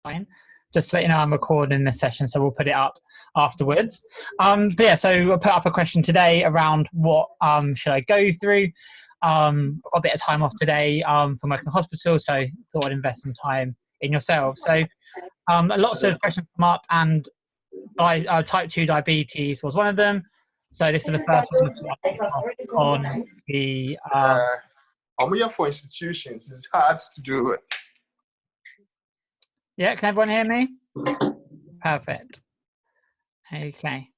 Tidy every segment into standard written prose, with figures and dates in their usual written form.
fine. Just to let you know, I'm recording this session, so we'll put it up afterwards. But yeah, so we'll put up a question today around what should I go through. I've got a bit of time off today from working in the hospital, so thought I'd invest some time in yourself. So lots of questions come up, and type 2 diabetes was one of them. So this is the first one on the for institutions. It's hard to do it. Yeah, can everyone hear me? Perfect. Okay.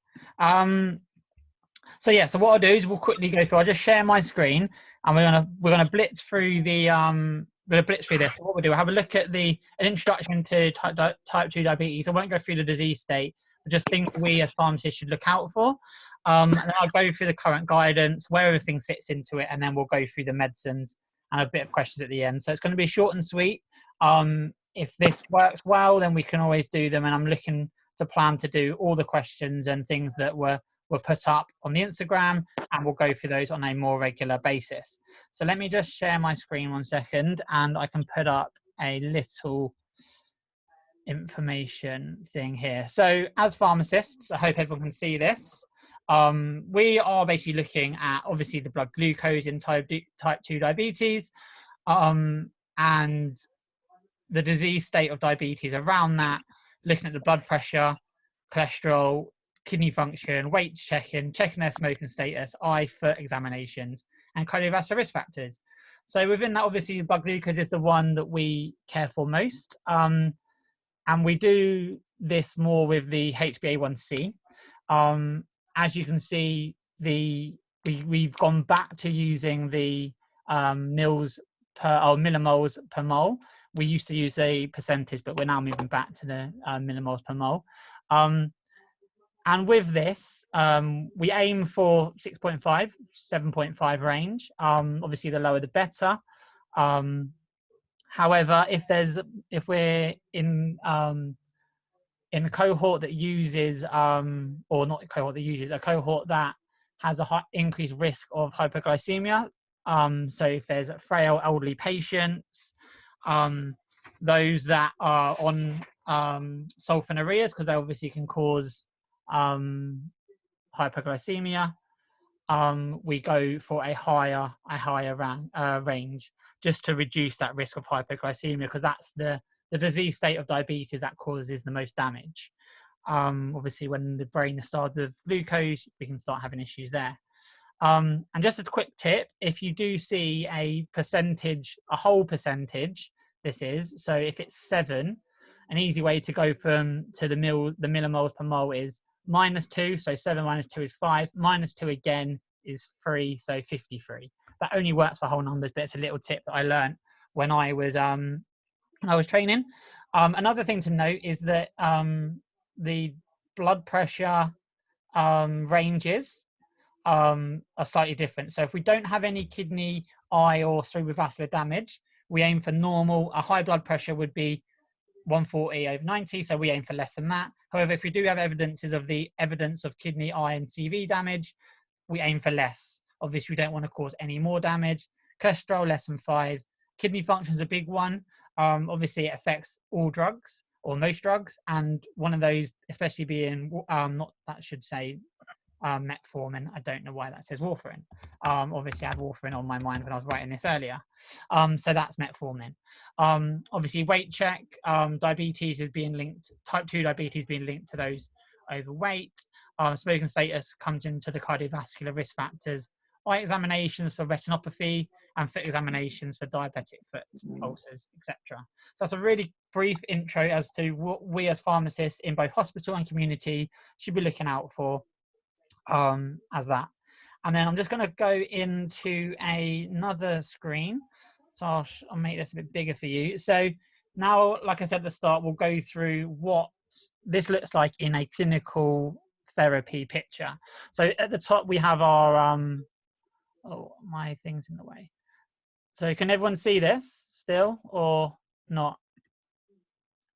So yeah, so what I'll do is we'll quickly go through. I'll just share my screen, and we're gonna blitz through the we're gonna blitz through this. So what we'll do, we'll have a look at an introduction to type 2 diabetes. I won't go through the disease state, but just things we as pharmacists should look out for. And then I'll go through the current guidance, where everything sits into it, and then we'll go through the medicines and a bit of questions at the end. So it's going to be short and sweet. If this works well, then we can always do them, and I'm looking to plan to do all the questions and things that were put up on the Instagram, and we'll go through those on a more regular basis. So let me just share my screen 1 second, and I can put up a little information thing here. So as pharmacists, I hope everyone can see this. We are basically looking at obviously the blood glucose in type 2 diabetes, and the disease state of diabetes around that, looking at the blood pressure, cholesterol, kidney function, weight checking their smoking status, eye, foot examinations, and cardiovascular risk factors. So within that, obviously, blood glucose is the one that we care for most. And we do this more with the HbA1c. As you can see, we've gone back to using the millimoles per mole. We used to use a percentage, but we're now moving back to the millimoles per mole. And with this, we aim for 6.5, 7.5 range. Obviously, the lower the better. However, if we're in a cohort that uses, or not a cohort that uses, a cohort that has a high increased risk of hypoglycemia. So if there's frail elderly patients, those that are on sulfonylureas, because they obviously can cause hypoglycemia, we go for a higher range, just to reduce that risk of hypoglycemia, because that's the disease state of diabetes that causes the most damage. Obviously, when the brain is starved of glucose, we can start having issues there. And just a quick tip, if you do see a whole percentage, so if it's 7, an easy way to go to the millimoles per mole is -2. So 7 minus 2 is 5. -2 again is 3, so 53. That only works for whole numbers, but it's a little tip that I learned when I was training. Another thing to note is that the blood pressure ranges are slightly different. So if we don't have any kidney, eye, or cerebrovascular damage, we aim for normal. A high blood pressure would be 140/90, so we aim for less than that. However, if we do have evidence of kidney, eye, and CV damage, we aim for less. Obviously, we don't want to cause any more damage. Cholesterol, less than 5. Kidney function is a big one. Obviously, it affects all drugs, or most drugs, and one of those, especially being metformin. I don't know why that says warfarin. Obviously, I had warfarin on my mind when I was writing this earlier. So that's metformin. Obviously, weight check. Diabetes is being linked. Type 2 diabetes being linked to those overweight. Smoking status comes into the cardiovascular risk factors. Eye examinations for retinopathy, and foot examinations for diabetic foot ulcers, etc. So that's a really brief intro as to what we as pharmacists in both hospital and community should be looking out for as that. And then I'm just going to go into another screen. So I'll make this a bit bigger for you. So now, like I said at the start, we'll go through what this looks like in a clinical therapy picture. So at the top, we have our, oh, my thing's in the way. So can everyone see this still or not?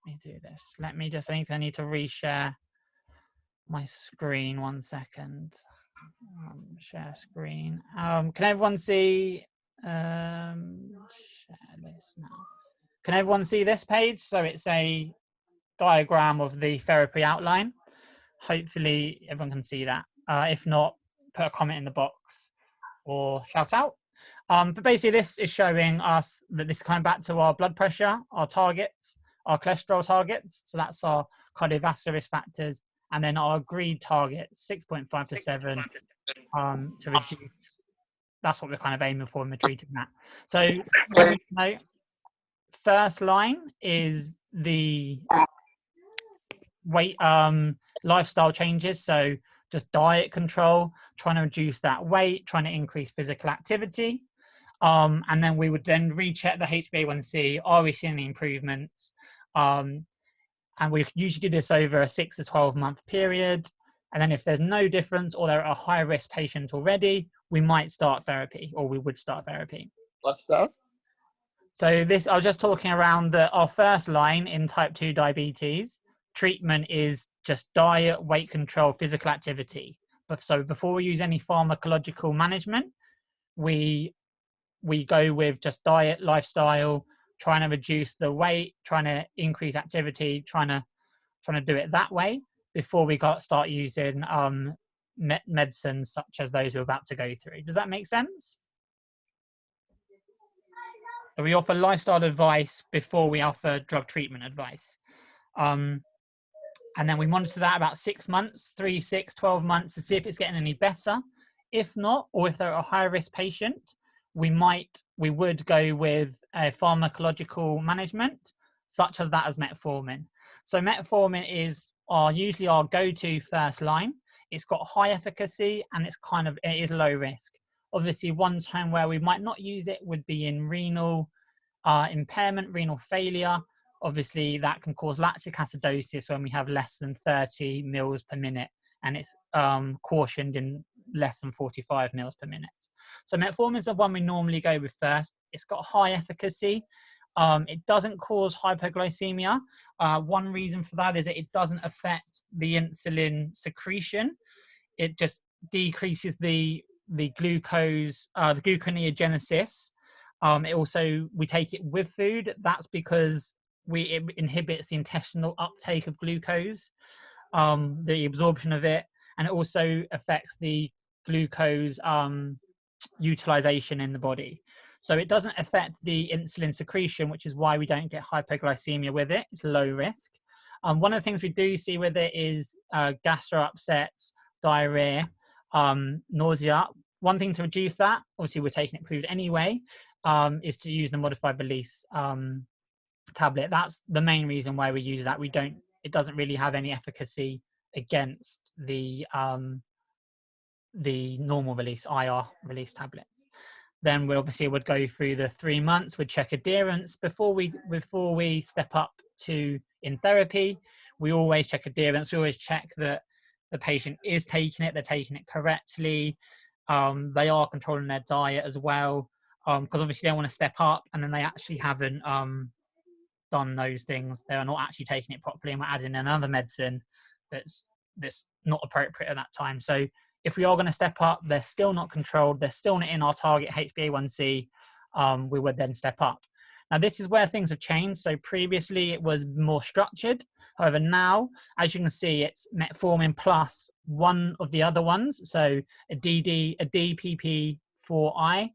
Let me do this. I think I need to reshare my screen 1 second. Share screen. Can everyone see? Share this now. Can everyone see this page? So it's a diagram of the therapy outline. Hopefully everyone can see that. If not, put a comment in the box or shout out. But basically this is showing us that this is coming back to our blood pressure, our targets, our cholesterol targets. So that's our cardiovascular risk factors. And then our agreed targets, 6.5 to 7, to reduce. That's what we're kind of aiming for when we're treating that. So one thing to note, first line is the weight lifestyle changes. So just diet control, trying to reduce that weight, trying to increase physical activity. And then we would then recheck the HbA1c. Are we seeing any improvements? And we usually do this over a 6 to 12 month period. And then if there's no difference or they're a high risk patient already, we might start therapy, or we would start therapy. What's that? So this, I was just talking around our first line in type 2 diabetes. Treatment is just diet, weight control, physical activity. But so before we use any pharmacological management, we go with just diet, lifestyle, trying to reduce the weight, trying to increase activity, trying to do it that way before we start using medicines such as those we're about to go through. Does that make sense? So we offer lifestyle advice before we offer drug treatment advice. And then we monitor that about 6 months, 3, 6, 12 months to see if it's getting any better. If not, or if they're a high risk patient, we would go with a pharmacological management, such as that as metformin. So metformin is usually our go-to first line. It's got high efficacy and it is low risk. Obviously, one time where we might not use it would be in renal impairment, renal failure. Obviously, that can cause lactic acidosis when we have less than 30 mils per minute, and it's cautioned in less than 45 mils per minute. So metformin is the one we normally go with first. It's got high efficacy. It doesn't cause hypoglycemia. One reason for that is that it doesn't affect the insulin secretion. It just decreases the glucose, the gluconeogenesis. We take it with food. That's because it inhibits the intestinal uptake of glucose, the absorption of it, and it also affects the glucose utilization in the body. So it doesn't affect the insulin secretion, which is why we don't get hypoglycemia with it. It's low risk. One of the things we do see with it is gastro upsets, diarrhea, nausea. One thing to reduce that, obviously we're taking it food anyway, is to use the modified release tablet. That's the main reason why we use that. It doesn't really have any efficacy against the normal release, IR release tablets. Then we obviously would go through the 3 months, we'd check adherence before we step up to in therapy. We always check adherence. We always check that the patient is taking it, they're taking it correctly. They are controlling their diet as well, because obviously they want to step up and then they actually haven't done those things. They are not actually taking it properly, and we're adding another medicine that's not appropriate at that time. So if we are going to step up, they're still not controlled, they're still not in our target HbA1c, we would then step up. Now, this is where things have changed. So previously it was more structured. However, now, as you can see, it's metformin plus one of the other ones. So a DPP4I,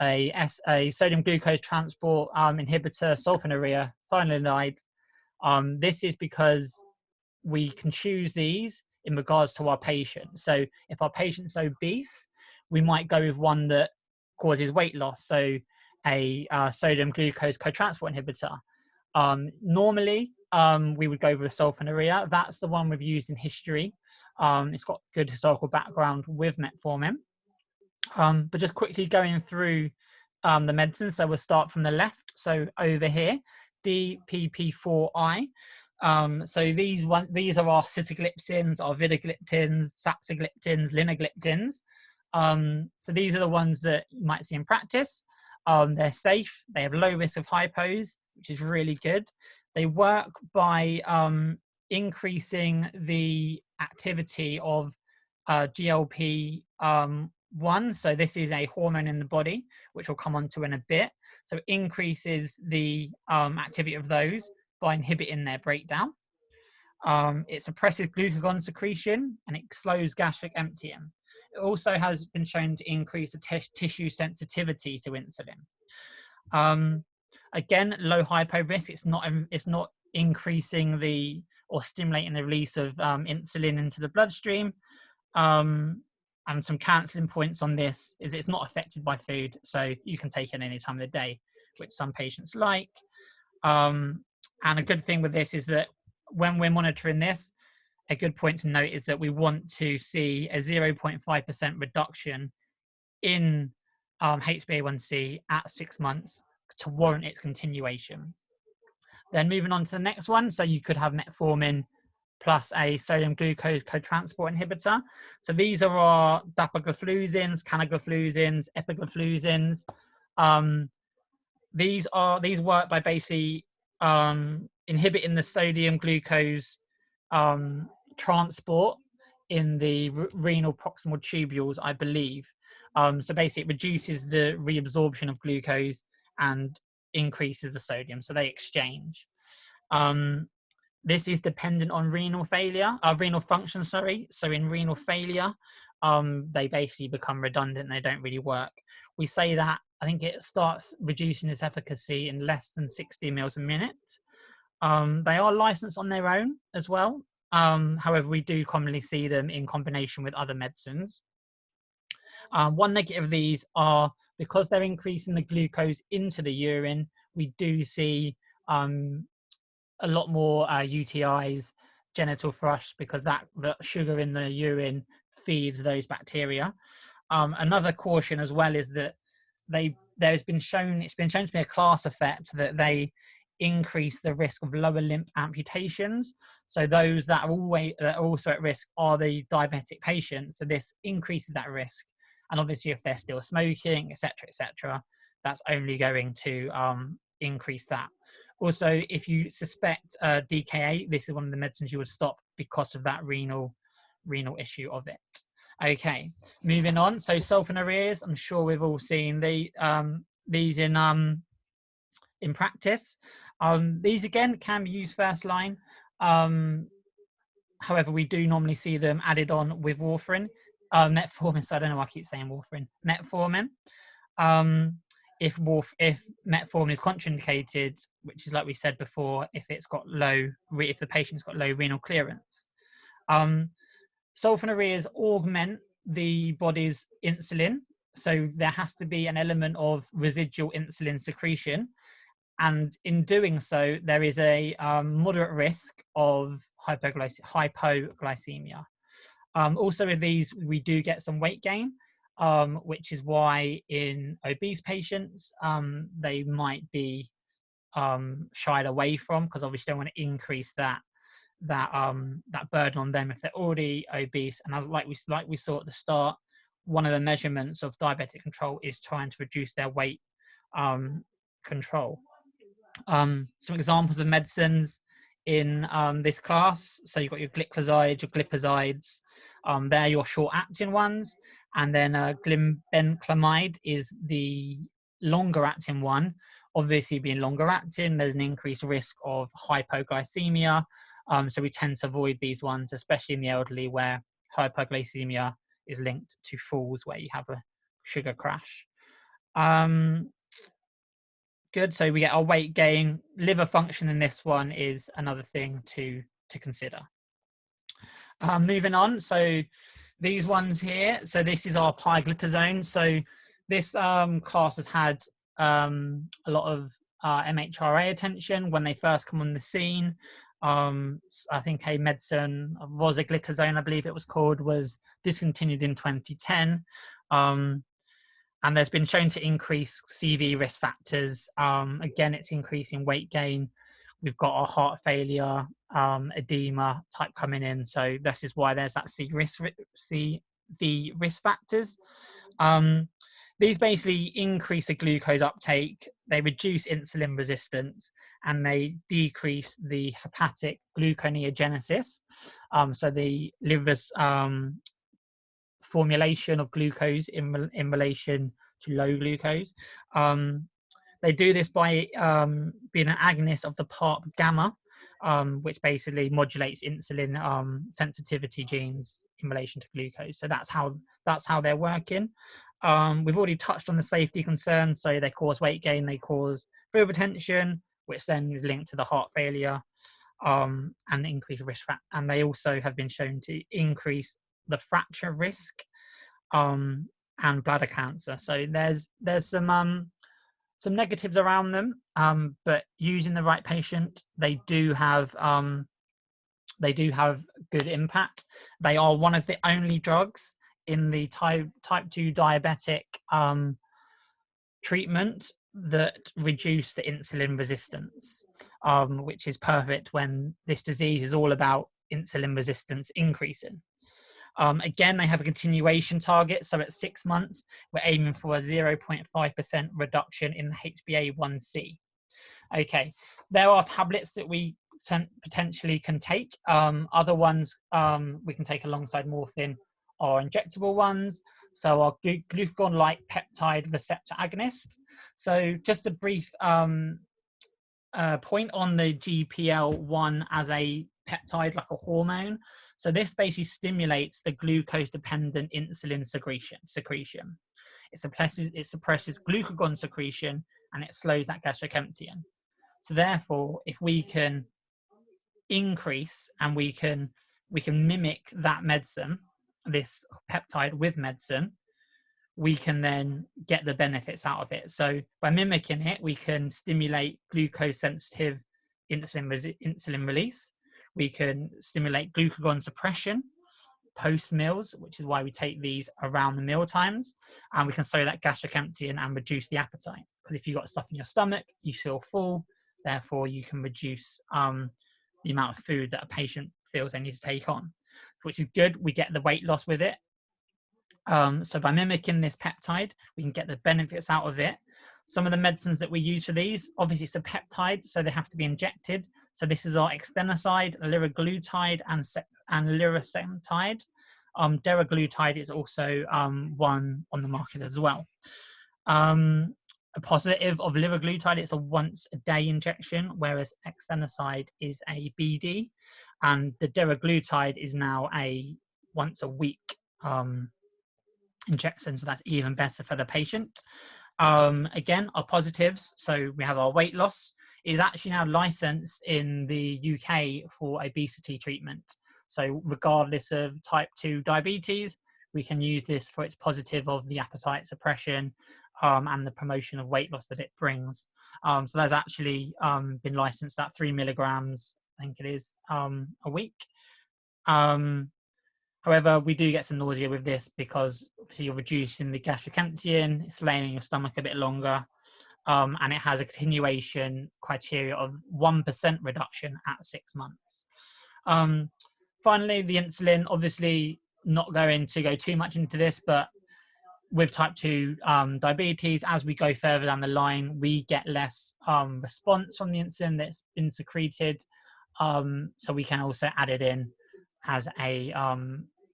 a sodium glucose transport inhibitor, sulfonylurea, thiazide. This is because we can choose these in regards to our patient. So if our patient's obese, we might go with one that causes weight loss. So a sodium glucose cotransport inhibitor. Normally, we would go with sulfonylurea. That's the one we've used in history. It's got good historical background with metformin. But just quickly going through the medicine. So we'll start from the left. So over here, DPP4I. So these are our sitagliptins, our vidagliptins, saxagliptins, linagliptins. So these are the ones that you might see in practice. They're safe. They have low risk of hypos, which is really good. They work by increasing the activity of GLP-1. So this is a hormone in the body, which we'll come on to in a bit. So it increases the activity of those by inhibiting their breakdown. It suppresses glucagon secretion and it slows gastric emptying. It also has been shown to increase the tissue sensitivity to insulin. Again, low hypo risk. It's not increasing the or stimulating the release of insulin into the bloodstream. And some cancelling points on this is it's not affected by food, so you can take it any time of the day, which some patients like. And a good thing with this is that when we're monitoring this, a good point to note is that we want to see a 0.5% reduction in HbA1c at 6 months to warrant its continuation. Then moving on to the next one, so you could have metformin plus a sodium glucose cotransport inhibitor. So these are our dapagliflozins, canagliflozins, epagliflozins. These work by basically inhibiting the sodium glucose transport in the renal proximal tubules, I believe. So basically, it reduces the reabsorption of glucose and increases the sodium. So they exchange. This is dependent on renal function, sorry. So in renal failure, they basically become redundant. They don't really work. We say that I think it starts reducing its efficacy in less than 60 mils a minute. They are licensed on their own as well. However, we do commonly see them in combination with other medicines. One negative of these are because they're increasing the glucose into the urine, we do see a lot more UTIs, genital thrush, because the sugar in the urine feeds those bacteria. Another caution as well is that it's been shown to be a class effect that they increase the risk of lower limb amputations. So those that are also at risk are the diabetic patients. So this increases that risk. And obviously, if they're still smoking, etc., that's only going to increase that. Also, if you suspect DKA, this is one of the medicines you would stop because of that renal issue of it. Okay, moving on. So sulfonylureas, I'm sure we've all seen these in practice. These again can be used first line. However, we do normally see them added on with warfarin, metformin. So I don't know why I keep saying warfarin. Metformin. If metformin is contraindicated, which is like we said before, if the patient's got low renal clearance. Sulfonylureas augment the body's insulin, so there has to be an element of residual insulin secretion, and in doing so, there is a moderate risk of hypoglycemia. Also with these, we do get some weight gain, which is why in obese patients, they might be shied away from, because obviously they want to increase that burden on them if they're already obese. And like we saw at the start, one of the measurements of diabetic control is trying to reduce their weight control. Some examples of medicines in this class. So you've got your gliclazide, your glipizide. They're your short-acting ones. And then glibenclamide is the longer-acting one. Obviously, being longer-acting, there's an increased risk of hypoglycemia. So we tend to avoid these ones, especially in the elderly, where hypoglycemia is linked to falls, where you have a sugar crash. Good. So we get our weight gain. Liver function in this one is another thing to consider. Moving on. So these ones here. So this is our pioglitazone. So this class has had a lot of MHRA attention when they first come on the scene. I think a medicine, rosiglitazone, I believe it was called, was discontinued in 2010. And there's been shown to increase CV risk factors. Again, it's increasing weight gain. We've got our heart failure, edema type coming in. So this is why there's that CV risk factors. These basically increase the glucose uptake, they reduce insulin resistance, and they decrease the hepatic gluconeogenesis. So the liver's formulation of glucose in relation to low glucose. They do this by being an agonist of the PARP gamma, which basically modulates insulin sensitivity genes in relation to glucose. So that's how they're working. We've already touched on the safety concerns. So they cause weight gain, they cause fluid retention, which then is linked to the heart failure and increased risk. And they also have been shown to increase the fracture risk and bladder cancer. So there's some negatives around them, but using the right patient, they do have good impact. They are one of the only drugs in the type 2 diabetic treatment that reduce the insulin resistance, which is perfect when this disease is all about insulin resistance increasing. Again, they have a continuation target. So at 6 months, we're aiming for a 0.5% reduction in the HbA1c. Okay, there are tablets that we potentially can take. Other ones we can take alongside morphine are injectable ones. So our glucagon-like peptide receptor agonist. So just a brief point on the GPL1 as a peptide, like a hormone. So this basically stimulates the glucose-dependent insulin secretion. It suppresses glucagon secretion, and it slows that gastric emptying. So therefore, if we can increase and we can mimic that medicine, this peptide with medicine, we can then get the benefits out of it. So by mimicking it, we can stimulate glucose-sensitive insulin release. We can stimulate glucagon suppression post meals, which is why we take these around the meal times, and we can slow that gastric emptying and reduce the appetite. Because if you've got stuff in your stomach, you feel full, therefore you can reduce the amount of food that a patient feels they need to take on, which is good. We get the weight loss with it. So by mimicking this peptide, we can get the benefits out of it. Some of the medicines that we use for these, obviously it's a peptide, so they have to be injected. So this is our extenoside, liraglutide, and liraglutide. Deraglutide is also one on the market as well. A positive of liraglutide, it's a once-a-day injection, whereas extenoside is a BD, and the deraglutide is now a once-a-week injection, so that's even better for the patient. Again, our positives, so we have our weight loss. It is actually now licensed in the UK for obesity treatment. So regardless of type 2 diabetes, we can use this for its positive of the appetite suppression and the promotion of weight loss that it brings. So that's actually been licensed at 3 milligrams, I think it is, a week. However, we do get some nausea with this because obviously you're reducing the gastric emptying, it's laying in your stomach a bit longer, and it has a continuation criteria of 1% reduction at 6 months. Finally, the insulin, obviously not going to go too much into this, but with type 2 diabetes, as we go further down the line, we get less response from the insulin that's been secreted. So we can also add it in as a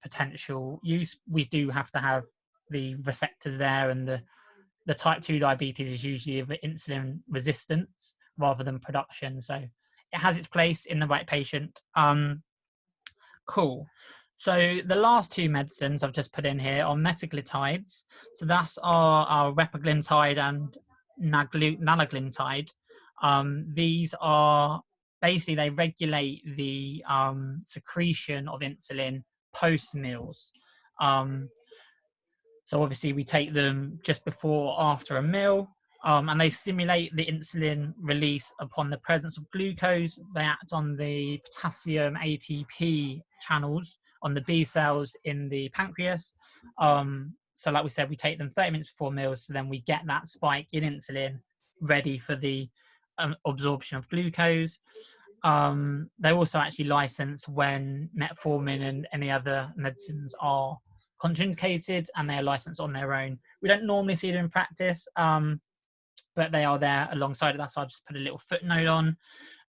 potential use. We do have to have the receptors there, and the type 2 diabetes is usually of insulin resistance rather than production. So it has its place in the right patient. Cool. So the last two medicines I've just put in here are metaglutides. So that's our repaglutide and nalaglutide. These are basically, they regulate the secretion of insulin post meals. So obviously we take them just before or after a meal, and they stimulate the insulin release upon the presence of glucose. They act on the potassium ATP channels on the B cells in the pancreas. So like we said, we take them 30 minutes before meals, so then we get that spike in insulin ready for the absorption of glucose. They also actually license when metformin and any other medicines are contraindicated, and they are licensed on their own. We don't normally see them in practice, but they are there alongside of that, so I'll just put a little footnote on.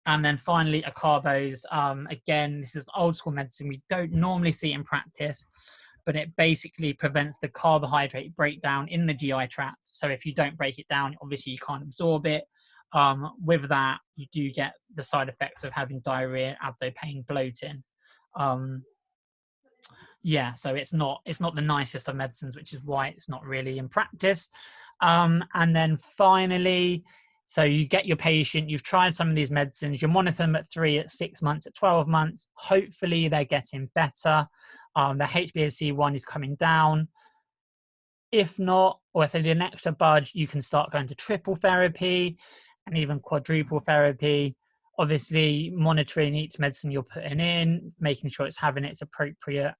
And then finally, acarbose. Again, this is old school medicine. We don't normally see in practice, but it basically prevents the carbohydrate breakdown in the GI tract. So if you don't break it down, obviously you can't absorb it. With that, you do get the side effects of having diarrhea, abdo pain, bloating. Yeah, so it's not the nicest of medicines, which is why it's not really in practice. And then finally, so you get your patient, you've tried some of these medicines, you monitor them at 3, at 6 months, at 12 months. Hopefully they're getting better. The HbA1c is coming down. If not, or if they did an extra budge, you can start going to triple therapy and even quadruple therapy. Obviously, monitoring each medicine you're putting in, making sure it's having its appropriate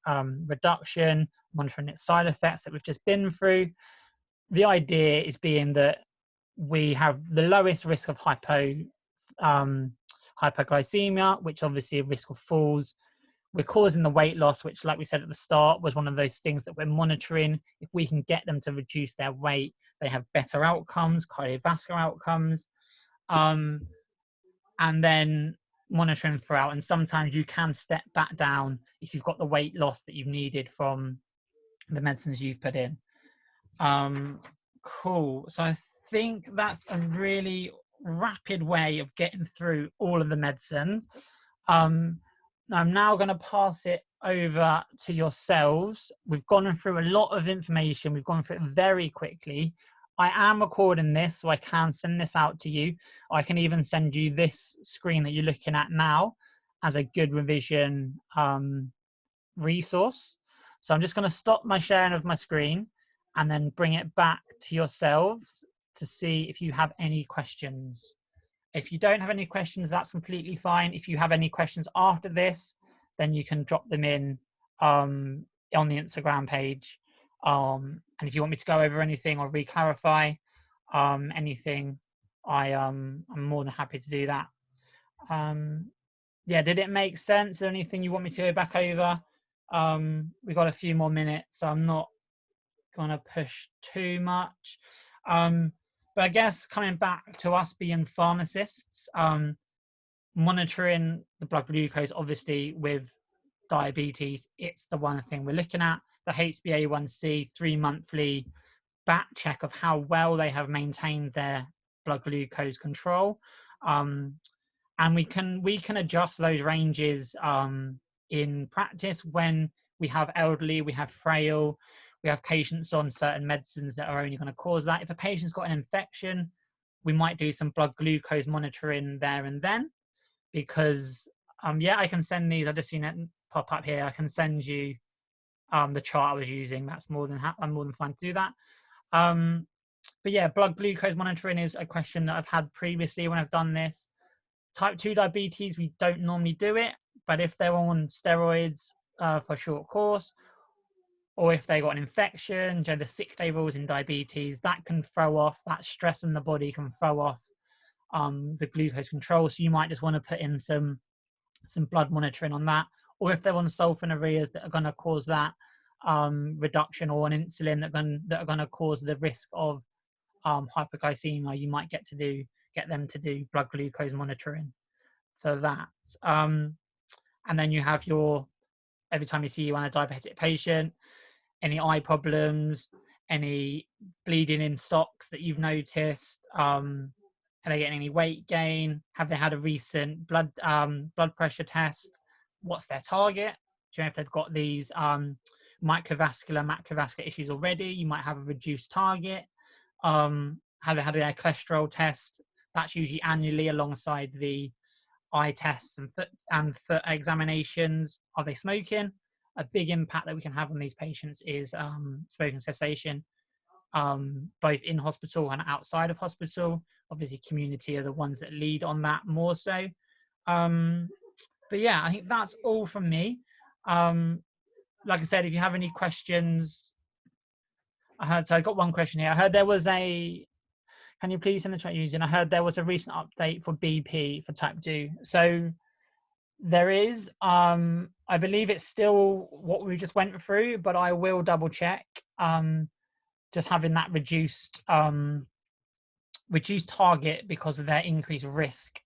reduction, monitoring its side effects that we've just been through. The idea is being that we have the lowest risk of hypoglycemia, which obviously a risk of falls. We're causing the weight loss, which, like we said at the start, was one of those things that we're monitoring. If we can get them to reduce their weight, they have better outcomes, cardiovascular outcomes, and then monitoring throughout. And sometimes you can step back down if you've got the weight loss that you've needed from the medicines you've put in. Cool. So I think that's a really rapid way of getting through all of the medicines. I'm now going to pass it over to yourselves. We've gone through a lot of information. We've gone through it very quickly. I am recording this, so I can send this out to you. I can even send you this screen that you're looking at now as a good revision resource. So I'm just going to stop my sharing of my screen and then bring it back to yourselves to see if you have any questions. If you don't have any questions, that's completely fine. If you have any questions after this, then you can drop them in on the Instagram page. And if you want me to go over anything or re-clarify anything, I'm more than happy to do that. Yeah, did it make sense? Is there anything you want me to go back over? We've got a few more minutes, so I'm not gonna push too much. But I guess coming back to us being pharmacists, monitoring the blood glucose, obviously with diabetes, it's the one thing we're looking at. The HbA1c 3-monthly back check of how well they have maintained their blood glucose control. And we can adjust those ranges in practice when we have elderly, we have frail, we have patients on certain medicines that are only going to cause that. If a patient's got an infection, we might do some blood glucose monitoring there and then, because yeah, I can send these. I've just seen it pop up here. I can send you the chart I was using. That's I'm more than fine to do that. But yeah, blood glucose monitoring is a question that I've had previously when I've done this. Type 2 diabetes, we don't normally do it, but if they're on steroids for a short course, or if they got an infection, the 6-day rules in diabetes, that can throw off, that stress in the body can throw off the glucose control. So you might just want to put in some blood monitoring on that. Or if they're on sulfonylureas that are going to cause that reduction, or an insulin that are going to cause the risk of hypoglycemia, you might get them to do blood glucose monitoring for that. And then you have every time you see you on a diabetic patient, any eye problems, any bleeding in socks that you've noticed, are they getting any weight gain? Have they had a recent blood pressure test? What's their target? Do you know if they've got these macrovascular issues already? You might have a reduced target. Have they had their cholesterol test? That's usually annually alongside the eye tests and foot examinations. Are they smoking? A big impact that we can have on these patients is smoking cessation, both in hospital and outside of hospital. Obviously, community are the ones that lead on that more so. But yeah, I think that's all from me. Like I said, if you have any questions, I got one question here. I heard there was can you please send the chat using? I heard there was a recent update for BP for type 2. So there is, I believe it's still what we just went through, but I will double check. Just having that reduced target because of their increased risk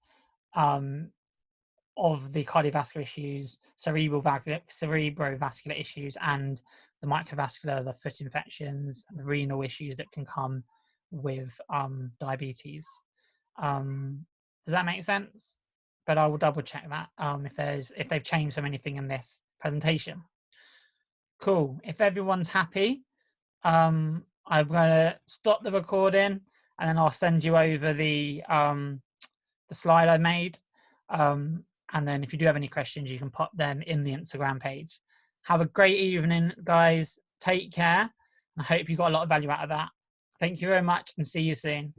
of the cardiovascular issues, cerebrovascular issues, and the microvascular, the foot infections, the renal issues that can come with diabetes. Does that make sense? But I will double check that if they've changed from anything in this presentation. Cool. If everyone's happy, I'm going to stop the recording and then I'll send you over the slide I made. And then if you do have any questions, you can pop them in the Instagram page. Have a great evening, guys. Take care. I hope you got a lot of value out of that. Thank you very much and see you soon.